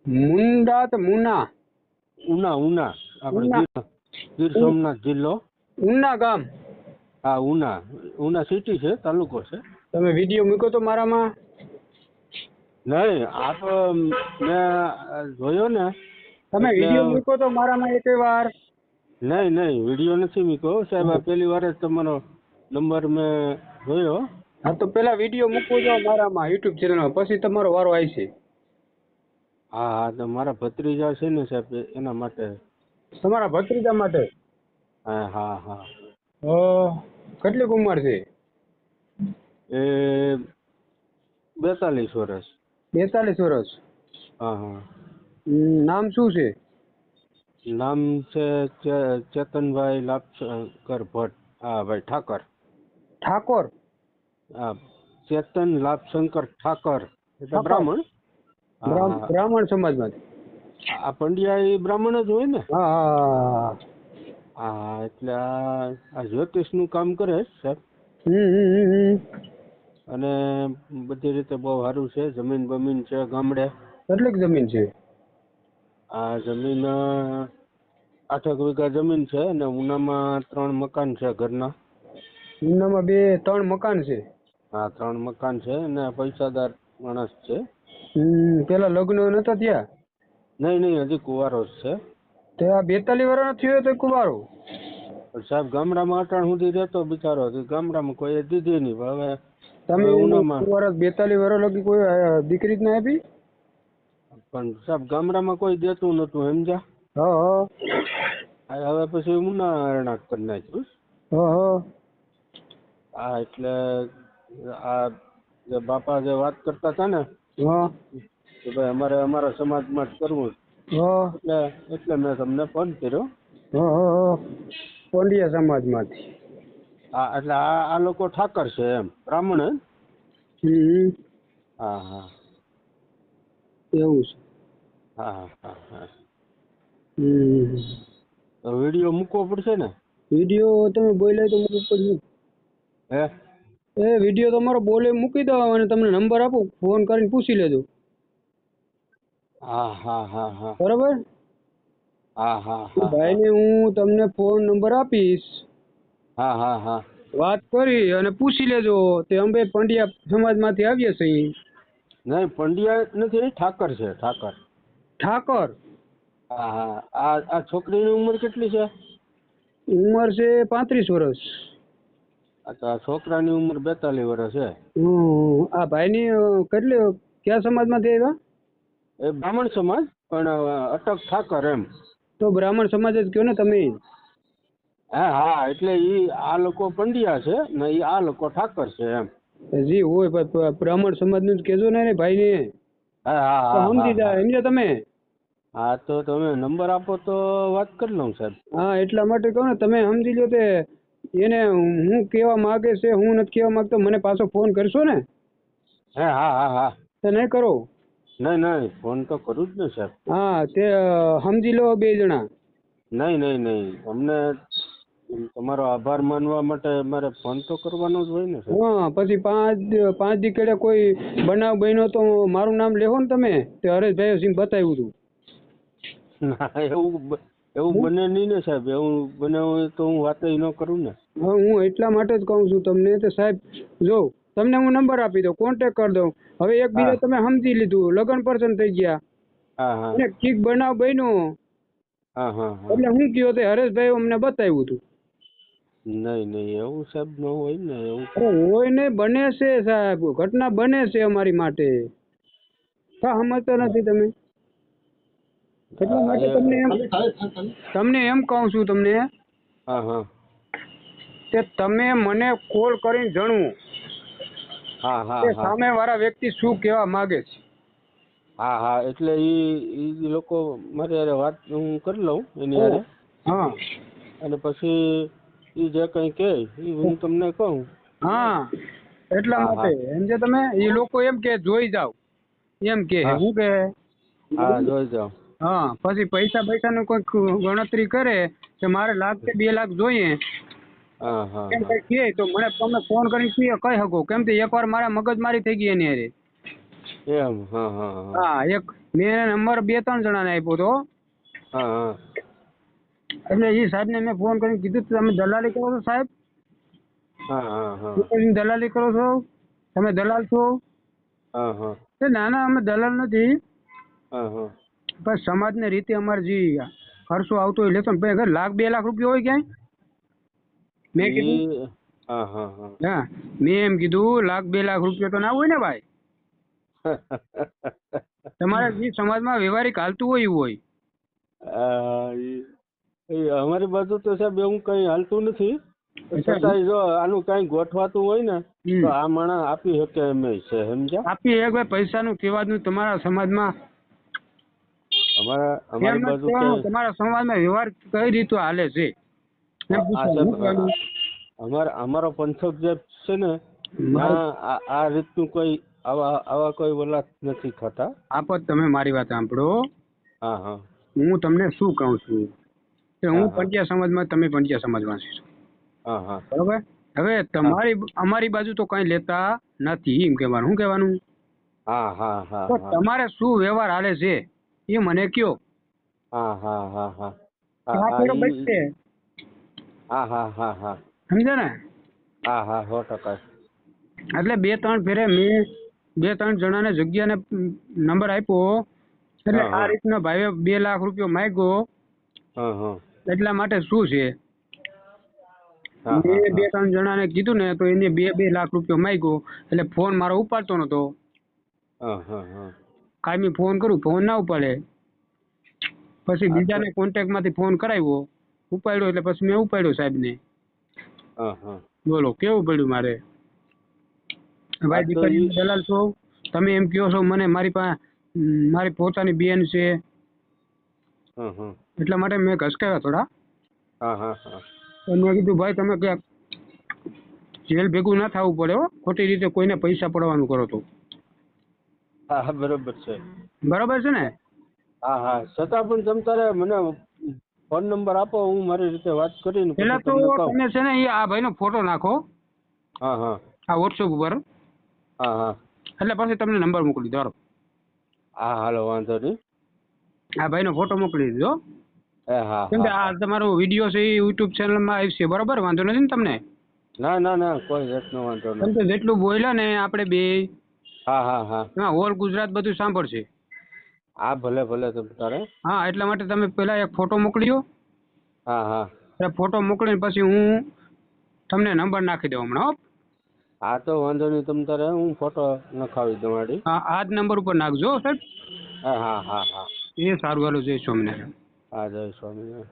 મુંડા તો મુના ઉના ઉના આપણે ઉના. ગીર સોમનાથ જિલ્લો. ઉના ગામ. હા ઉના સિટી છે, તાલુકો છે. તમે વિડીયો મૂક્યો તો મારામાં? નહીં, આ તો મેં જોયો ને. તમે એટલે વિડીયો મૂક્યો તો મારામાં એક વાર? નહીં વિડીયો નથી મૂક્યો સાહેબ. આ પહેલી વાર જ તમારો નંબર મેં જોયો. હા તો પેલા વિડીયો મૂકવો જો મારામાં યુટ્યુબ ચેનલમાં, પછી તમારો વારો આવશે. હા તો મારા ભત્રીજા છે ને સાહેબ, એના માટે. તમારા ભત્રીજા માટે? હા. કેટલીક ઉંમર છે? એ 42 વર્ષ. 42 વર્ષ? હા. નામ શું છે? નામ છે ચેતનભાઈ લાભશંકર ભટ્ટ. હા ભાઈ, ઠાકર. ઠાકોર? હા, ચેતન લાભશંકર ઠાકર એટલે બ્રાહ્મણ. બ્રાહ્મણ સમાજમાંથી? આ પંડ્યા એ બ્રાહ્મણ જ હોય ને. હા. હા, એટલે આ જ્યોતિષનું કામ કરે છે સાહેબ. અને બધી રીતે બહુ સારું છે. જમીન બમીન છે ગામડે. કેટલીક જમીન છે? આ જમીન 8 વીઘા જમીન છે અને ઉનામાં 3 મકાન છે ઘરના. ઉનામાં 2-3 મકાન છે? હા, 3 મકાન છે અને પૈસાદાર માણસ છે. પેલા લગ્ન નતા થયા? નહીં, હજી કુંવારો જ છે. તે આ 42 વર્ષ થયો તો કુંવારો? સાહેબ ગામડામાં અટાણ સુધી રહેતો બિચારો. ગામડામાં કોઈ દીધી નહીં. હવે તમે ઉનામાં 42 વર્ષ લગી કોઈ દીકરી જ ના આપી? પણ સાહેબ ગામડામાં કોઈ દેતું નતું, સમજ્યા? હા. હવે પછી ઉના રહેણાંક કરી નાખ્યું. હા, એટલે આ જે બાપા જે વાત કરતા હતા ને કે ભાઈ અમારે અમારા સમાજમાં જ કરવું, એટલે મેં તમને ફોન કર્યો. કોંડિયા સમાજમાંથી? હા, એટલે આ લોકો ઠાકર છે એમ, બ્રાહ્મણ. હા. એવું છે? હા. વિડીયો મૂકવો પડશે ને? વિડીયો તમે બોલ્યા તો મૂકવું પડશે. વિડીયો તમારો બોલે મૂકી દો અને તમને નંબર આપો, ફોન કરીને પૂછી લેજો. હા. બરાબર? હા. ભાઈને હું તમને ફોન નંબર આપીશ. હા. વાત કરી અને પૂછી લેજો. તે અમે પંડ્યા સમાજમાંથી આવીએ છીએ. નહીં, પંડ્યા નથી, ઠાકર છે, ઠાકર. ઠાકર? હા. આ છોકરીની ઉંમર કેટલી છે? ઉંમર છે 35 વર્ષ. અચ્છા, છોકરાની ઉંમર 42 વર્ષ છે. આ ભાઈની કેટલી કયા સમાજમાંથી આવ્યા? એ બ્રાહ્મણ સમાજ, પણ અટક ઠાકર એમ. તો બ્રાહ્મણ સમાજ જ કયો ને તમે. હા, એટલે આ લોકો પંડ્યા છે ને આ લોકો ઠાકર છે એમ. જી હોય, બ્રાહ્મણ સમાજનું જ કહેજો ને ભાઈને. હા. સમજી જાય સમજ્યા તમે? હા, તો તમે નંબર આપો તો વાત કરી લઉં સાહેબ. હા, એટલા માટે કહું ને, તમે સમજી લો તે એને હું કહેવા માંગે છે, હું નથી કહેવા માંગતો, મને પાછો ફોન કરશો ને? હા. તો નહીં કરો? નહીં, ફોન તો કરું જ ને સાહેબ. હા, તે સમજી લો 2 જણા. નહીં, અમને તમારો આભાર માનવા માટે મારે ફોન તો કરવાનો જ હોય ને સાહેબ. હા, પછી 5 દી કેડે કોઈ બનાવ બન્યો તો મારું નામ લેવો ને તમે, તે હરેશભાઈ સિંહ બતાવ્યું હતું. ના, એવું બને નહીં ને સાહેબ. એવું બને તો હું વાત ન કરું ને. હા, હું એટલા માટે જ કહું છું તમને. તો સાહેબ જો તમને હું નંબર આપી દઉં, કોન્ટેક કરી દઉં. હવે એકબીજા તમે સમજી લીધું, લગ્ન પસંદ થઈ ગયા અને ઠીક બનાવ બન્યો. એટલે હું કયો તે હરેશભાઈ અમને બતાવ્યું હતું. નહીં, એવું સાહેબ ન હોય ને. એવું હોય નહીં, બને છે સાહેબ, ઘટના બને છે અમારી માટે. કા સમજતા નથી તમે? એટલા માટે તમને એમ કહું છું તમને કે તમે મને કોલ કરીને જણાવો કે સામે વાળા વ્યક્તિ શું કહેવા માંગે છે. હા, એટલે ઈ લોકો મારી હારે વાત હું કરી લઉં એની હારે. હા, અને પછી ઈ જે કંઈ કહે એ હું તમને કહું. હા, એટલા માટે સમજે તમે? એ લોકો એમ કે જોઈ જાવ એમ કે હું કે જોઈ જાઓ. હા, પછી પૈસાનું કોઈક ગણતરી કરે કે મારે 1 લાખ કે 2 લાખ જોઈએ એમ કઈ કહે તો મને તમે ફોન કરીને કહી શકો. કેમ કે એકવાર મારા મગજમારી થઈ ગઈ એની હારે. એમ? હા, મેં એને નંબર 2-3 જણાને આપ્યો હતો. હા હા એટલે એ સાહેબને મેં ફોન કરીને કીધું તમે દલાલી કરો છો સાહેબ? હા હા હા તમે દલાલી કરો છો? તમે દલાલ છો? હા હા ના ના અમે દલાલ નથી, હા હા પણ સમાજને રીતે અમારે જે ખર્ચો આવતો હોય લેતો ને. ₹1,00,000-2 લાખ રૂપિયા હોય ક્યાંય? મેં કીધું હા હા હા હા, મેં એમ કીધું ₹1,00,000-2 લાખ રૂપિયા તો ના હોય ને ભાઈ. તમારે જે સમાજમાં વ્યવહારિક હાલતું હોય એવું હોય. અમારી બાજુ તો સાહેબ એવું કઈ હાલતું નથી, છતાંય જો આનું કઈ ગોઠવાતું હોય ને તો આ માણસ આપી શકે એમ છે, સમજ્યા? આપી એક ભાઈ પૈસાનું કહેવાનું તમારા સમાજમાં અમારી બાજુ કે તમારા સમાજમાં વ્યવહાર કઈ રીતે હાલે છે? અમારો પંથક જે છે ને આ રીતનું કોઈ આવા કોઈ વલાદ નથી થતા. આપત તમે મારી વાત સાંભળો. હા હા હું તમને શું કહું છું કે હું હા હા પંડ્યા સમાજમાં, તમે પંડ્યા સમાજમાં છો, હા હા બરોબર? હવે અમારી બાજુ તો કઈ લેતા નથી એમ કહેવાનું. શું કહેવાનું? હા હા હા તો હા તમારે શું વ્યવહાર હાલે છે એ મને કયો. હા હા હા હા આ બરોબર છે. હા હા હા હા સમજે ને? હા હા 100%. એટલે 2-3 ફેરે મેં 2-3 જણાને જગ્યાને નંબર આપ્યો. એટલે હા આ હા રીતના ભાઈએ ₹2 લાખ માંગ્યો. હા હા એટલા માટે શું છે, હા હા મેં હા 2-3 જણાને કીધું ને તો એને ₹2 લાખ માંગ્યો. એટલે ફોન મારો ઉપાડતો નતો. હા હા હા કાયમી ફોન કરું, ફોન ના ઉપાડે. પછી હા તો બીજાને કોન્ટેક્ટમાંથી ફોન કરાવ્યો, ઉપાડ્યો. એટલે પછી મેં ઉપાડ્યો સાહેબને. હા હા બોલો કેવું પડ્યું મારે? હા ભાઈ તો દીકરીનો દલાલ છો તમે એમ કહો છો મને. મારી પાસે મારી પોતાની બેન છે, હા હા એટલા માટે મેં ઘસકાવ્યા થોડા. હા હા હા તો મેં કીધું ભાઈ તમે ક્યાંક જેલ ભેગું ના થવું પડે હો, ખોટી રીતે કોઈને પૈસા પડવાનું કરો તો. હા હા બરોબર છે. બરોબર છે ને? હા હા છતાં પણ તમ તારે મને ફોન નંબર આપો, હું મારી રીતે વાત કરીને પેલા પછી તો તમને કહું. તમે છે ને આ ભાઈનો ફોટો નાખો હા હા આ વોટ્સઅપ ઉપર, હા હા એટલે પછી તમને નંબર મોકલી દો. હા હાલો વાંધો નહીં. આ ભાઈનો ફોટો મોકલી દીધો. હા કેમ કે હા આ હા તમારો વિડીયો છે એ યુટ્યુબ ચેનલમાં આવશે, બરોબર? વાંધો નથી ને તમને? ના ના ના કોઈ જાતનો વાંધો કેમ કે નથી. જેટલું બોલ્યા ને આપણે બે, હા હા હા એમાં હોલ ગુજરાત બધું સાંભળશે. હા ભલે ભલે તમ તારે. હા એટલા માટે તમે પેલા એક ફોટો મોકલી દો. હા હા એટલે ફોટો મોકલીને પછી હું તમને નંબર નાખી દઉં હમણાં. હા તો વાંધો નહીં તમ તારે, હું ફોટો નખાવી દઉં આડી. હા આ જ નંબર ઉપર નાખજો સાહેબ. હા હા હા હા એ સારું, હાલો જય સ્વામિનારાયણ. હા જય સ્વામિનારાયણ.